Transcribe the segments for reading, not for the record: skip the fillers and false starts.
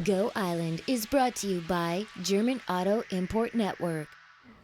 Go Island is brought to you by German Auto Import Network.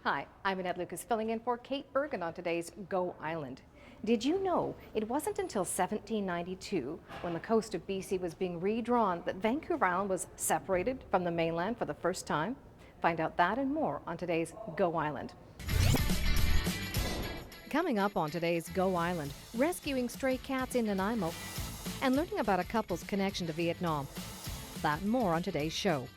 Hi, I'm Annette Lucas filling in for Kate Bergen on today's Go Island. Did you know it wasn't until 1792, when the coast of BC was being redrawn, that Vancouver Island was separated from the mainland for the first time? Find out that and more on today's Go Island. Coming up on today's Go Island, rescuing stray cats in Nanaimo and learning about a couple's connection to Vietnam. That and more on today's show.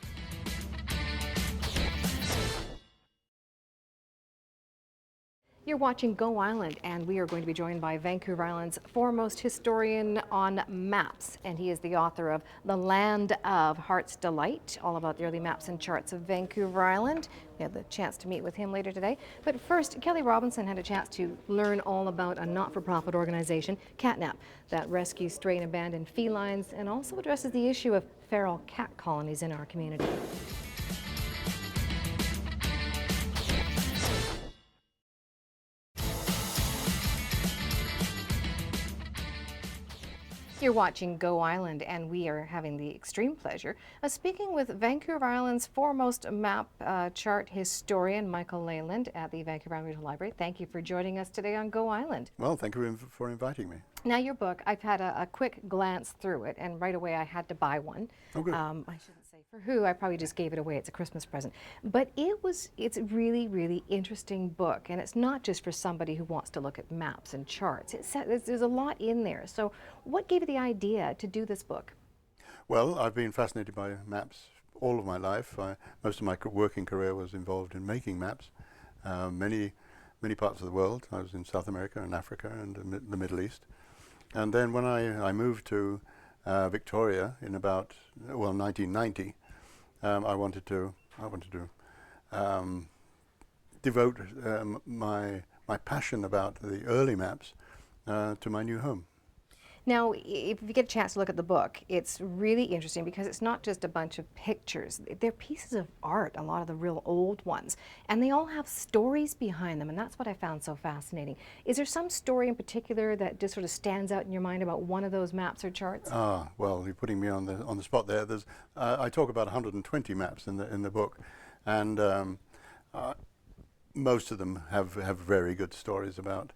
You're watching Go Island, and we are going to be joined by Vancouver Island's foremost historian on maps, and he is the author of The Land of Heart's Delight, all about the early maps and charts of Vancouver Island. We had the chance to meet with him later today. But first, Kelly Robinson had a chance to learn all about a not-for-profit organization, Catnap, that rescues stray and abandoned felines and also addresses the issue of feral cat colonies in our community. You're watching Go Island, and we are having the extreme pleasure of speaking with Vancouver Island's foremost map chart historian, Michael Layland, at the Vancouver Island Regional Library. Thank you for joining us today on Go Island. Well, thank you for inviting me. Now, your book, I've had a quick glance through it, and right away I had to buy one. Oh, good. I shouldn't say for who, I probably just gave it away. It's a Christmas present. But it's a really, really interesting book, and it's not just for somebody who wants to look at maps and charts. There's a lot in there. So what gave you the idea to do this book? Well, I've been fascinated by maps all of my life. Most of my working career was involved in making maps. Many parts of the world. I was in South America and Africa and the Middle East. And then when I moved to Victoria in about 1990, I wanted to devote my passion about the early maps to my new home. Now, if you get a chance to look at the book, it's really interesting because it's not just a bunch of pictures. They're pieces of art, a lot of the real old ones, and they all have stories behind them, and that's what I found so fascinating. Is there some story in particular that just sort of stands out in your mind about one of those maps or charts? Well, you're putting me on the spot there. I talk about 120 maps in the book, and most of them have very good stories about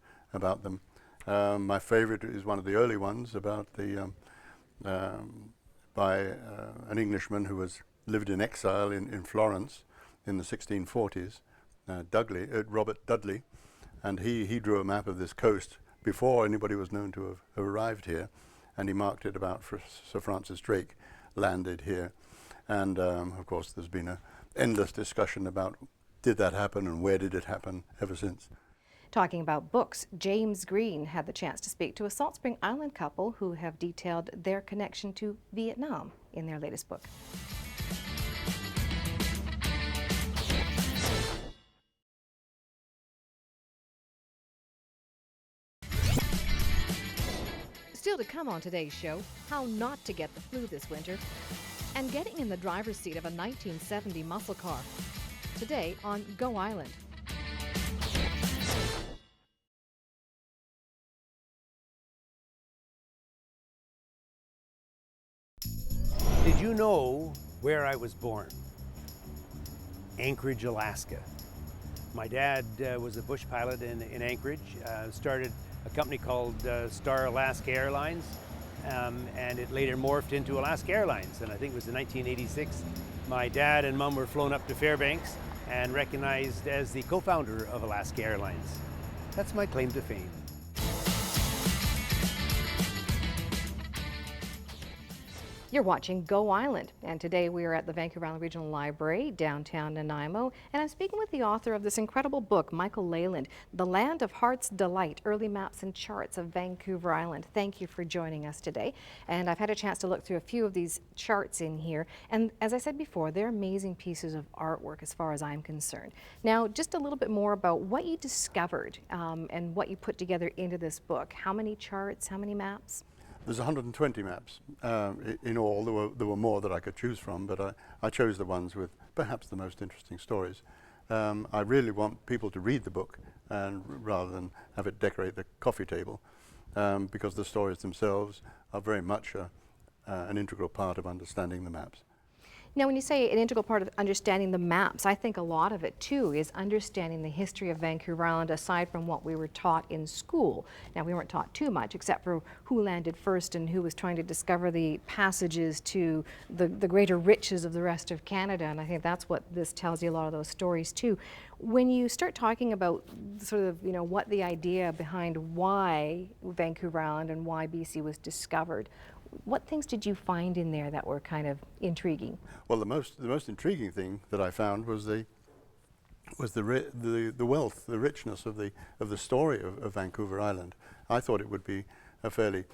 them. My favorite is one of the early ones about by an Englishman who lived in exile in Florence in the 1640s, Robert Dudley, and he drew a map of this coast before anybody was known to have arrived here, and he marked it about Sir Francis Drake landed here. And of course there's been an endless discussion about did that happen and where did it happen ever since. Talking about books, James Green had the chance to speak to a Salt Spring Island couple who have detailed their connection to Vietnam in their latest book. Still to come on today's show, how not to get the flu this winter, and getting in the driver's seat of a 1970 muscle car. Today on Go Island. Did you know where I was born? Anchorage, Alaska. My dad was a bush pilot in Anchorage, started a company called Star Alaska Airlines, and it later morphed into Alaska Airlines, and I think it was in 1986. My dad and mom were flown up to Fairbanks and recognized as the co-founder of Alaska Airlines. That's my claim to fame. You're watching Go Island, and today we are at the Vancouver Island Regional Library, downtown Nanaimo, and I'm speaking with the author of this incredible book, Michael Layland, The Land of Heart's Delight, Early Maps and Charts of Vancouver Island. Thank you for joining us today. And I've had a chance to look through a few of these charts in here, and as I said before, they're amazing pieces of artwork as far as I'm concerned. Now, just a little bit more about what you discovered and what you put together into this book. How many charts, how many maps? There's 120 maps in all. There were more that I could choose from, but I chose the ones with perhaps the most interesting stories. I really want people to read the book and rather than have it decorate the coffee table, because the stories themselves are very much an integral part of understanding the maps. Now, when you say an integral part of understanding the maps, I think a lot of it too is understanding the history of Vancouver Island aside from what we were taught in school. Now, we weren't taught too much except for who landed first and who was trying to discover the passages to the greater riches of the rest of Canada, and I think that's what this tells you, a lot of those stories too. When you start talking about sort of, you know, what the idea behind why Vancouver Island and why BC was discovered, what things did you find in there that were kind of intriguing? Well, the most intriguing thing that I found was the wealth, the richness of the story of Vancouver Island. I thought it would be a fairly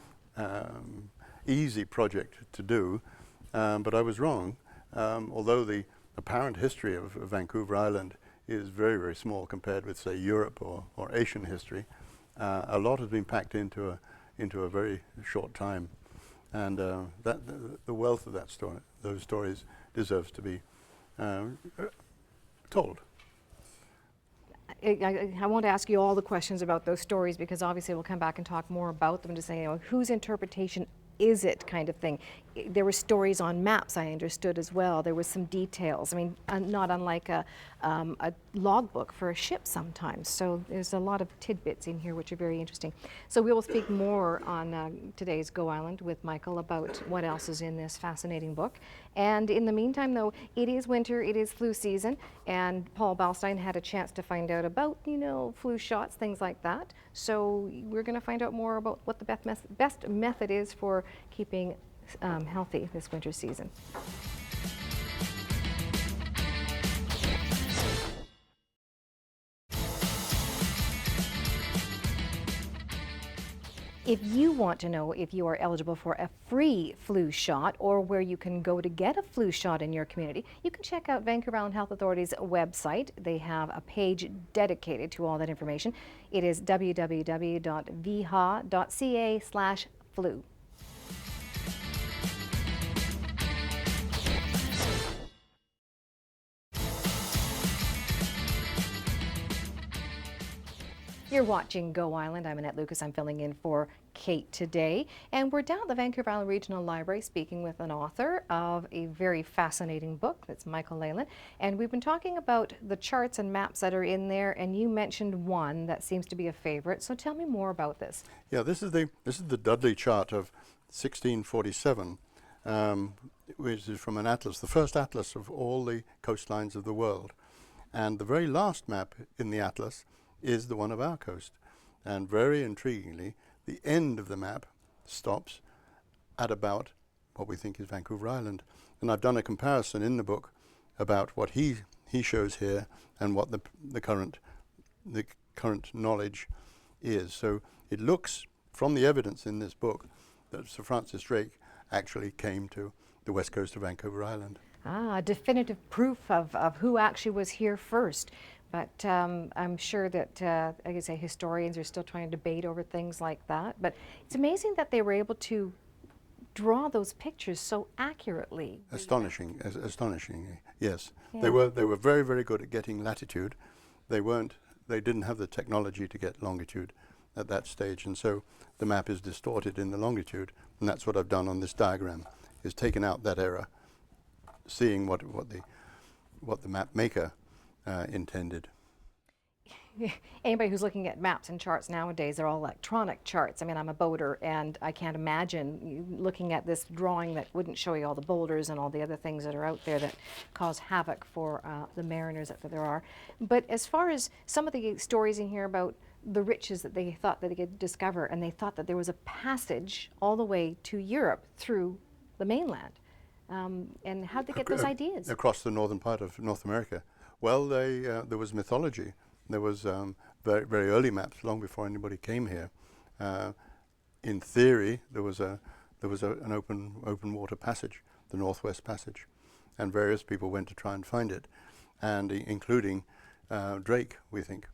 easy project to do, but I was wrong. Although the apparent history of Vancouver Island is very, very small compared with, say, Europe or Asian history, a lot has been packed into a very short time. And the wealth of that story, those stories, deserves to be told. I won't ask you all the questions about those stories because obviously we'll come back and talk more about them to say, you know, whose interpretation is it kind of thing. There were stories on maps, I understood as well. There was some details. I mean, not unlike a logbook for a ship sometimes. So there's a lot of tidbits in here which are very interesting. So we will speak more on today's Go Island with Michael about what else is in this fascinating book. And in the meantime, though, it is winter, it is flu season, and Paul Balstein had a chance to find out about, you know, flu shots, things like that. So we're going to find out more about what the best method is for keeping healthy this winter season. If you want to know if you are eligible for a free flu shot or where you can go to get a flu shot in your community, you can check out Vancouver Island Health Authority's website. They have a page dedicated to all that information. It is www.vha.ca/flu. You're watching Go Island. I'm Annette Lucas. I'm filling in for Kate today. And we're down at the Vancouver Island Regional Library speaking with an author of a very fascinating book. That's Michael Layland. And we've been talking about the charts and maps that are in there, and you mentioned one that seems to be a favorite. So tell me more about this. Yeah, this is the Dudley chart of 1647, which is from an atlas, the first atlas of all the coastlines of the world. And the very last map in the atlas is the one of our coast. And very intriguingly, the end of the map stops at about what we think is Vancouver Island. And I've done a comparison in the book about what he shows here and what the current knowledge is. So it looks, from the evidence in this book, that Sir Francis Drake actually came to the west coast of Vancouver Island. Ah, definitive proof of who actually was here first. But I'm sure that, like I say, historians are still trying to debate over things like that. But it's amazing that they were able to draw those pictures so accurately. Astonishingly, yes. Yeah. They were very, very good at getting latitude. They didn't have the technology to get longitude at that stage, and so the map is distorted in the longitude, and that's what I've done on this diagram, is taken out that error, seeing what the map maker intended. Anybody who's looking at maps and charts nowadays, they're all electronic charts. I mean, I'm a boater, and I can't imagine looking at this drawing that wouldn't show you all the boulders and all the other things that are out there that cause havoc for the mariners that there are. But as far as some of the stories in here about the riches that they thought that they could discover, and they thought that there was a passage all the way to Europe through the mainland. And how did they get those ideas? Across the northern part of North America. Well, there was mythology. There was very, very early maps, long before anybody came here. In theory, there was an open water passage, the Northwest Passage, and various people went to try and find it, and including Drake, we think,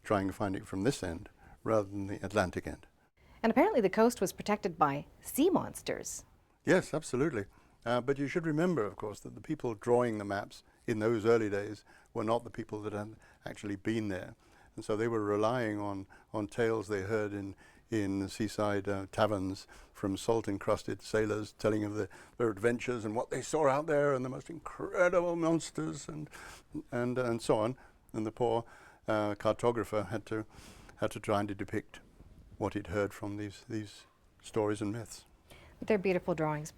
trying to find it from this end rather than the Atlantic end. And apparently the coast was protected by sea monsters. Yes, absolutely. But you should remember, of course, that the people drawing the maps in those early days were not the people that had actually been there. And so they were relying on tales they heard in the seaside taverns from salt-encrusted sailors telling of their adventures and what they saw out there and the most incredible monsters and so on. And the poor cartographer had to try and depict what he'd heard from these stories and myths. They're beautiful drawings.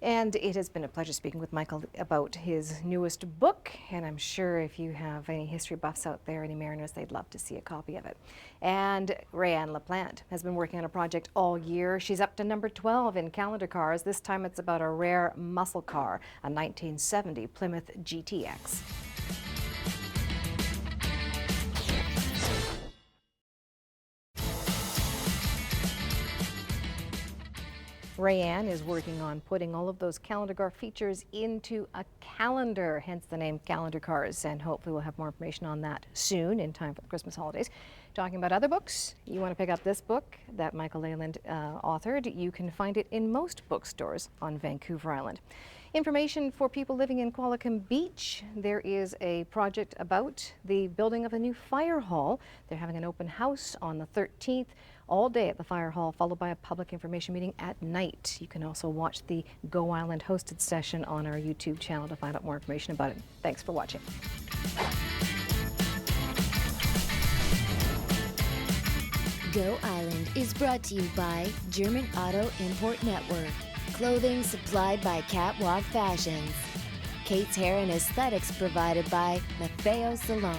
And it has been a pleasure speaking with Michael about his newest book, and I'm sure if you have any history buffs out there, any mariners, they'd love to see a copy of it. And Rayanne LaPlante has been working on a project all year. She's up to number 12 in calendar cars. This time it's about a rare muscle car, a 1970 Plymouth GTX. Rayanne is working on putting all of those calendar car features into a calendar, hence the name Calendar Cars, and hopefully we'll have more information on that soon in time for the Christmas holidays. Talking about other books, you want to pick up this book that Michael Layland authored, you can find it in most bookstores on Vancouver Island. Information for people living in Qualicum Beach. There is a project about the building of a new fire hall. They're having an open house on the 13th, all day at the fire hall, followed by a public information meeting at night. You can also watch the Go Island hosted session on our YouTube channel to find out more information about it. Thanks for watching. Go Island is brought to you by German Auto Import Network. Clothing supplied by Catwalk Fashions. Kate's Hair and Aesthetics provided by Matteo Salon.